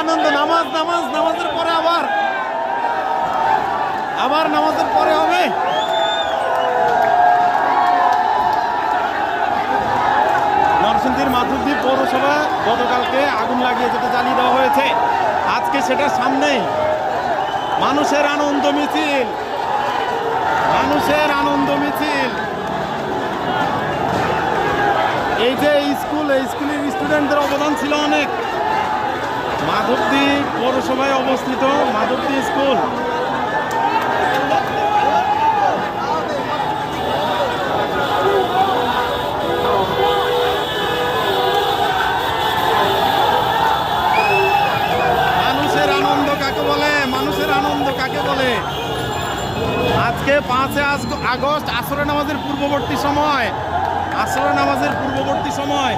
আনন্দ। নামাজ নামাজ নামাজের পরে আবার আবার নামাজের পরে হবে। নরসিংদীর মাধবদী পৌরসভা গতকালকে আগুন লাগিয়ে যেটা জ্বালিয়ে দেওয়া হয়েছে, আজকে সেটার সামনে মানুষের আনন্দ মিছিল, মানুষের আনন্দ মিছিল। এই যে স্কুল, এই স্কুলের স্টুডেন্টদের অবদান ছিল অনেক। মাধবদী পৌরসভায় অবস্থিত মাধবদী স্কুল। মানুষের আনন্দ কাকে বলে? মানুষের আনন্দ কাকে বলে? আজকে 5 আগস্ট আসরের নামাজের পূর্ববর্তী সময়, আসরের নামাজের পূর্ববর্তী সময়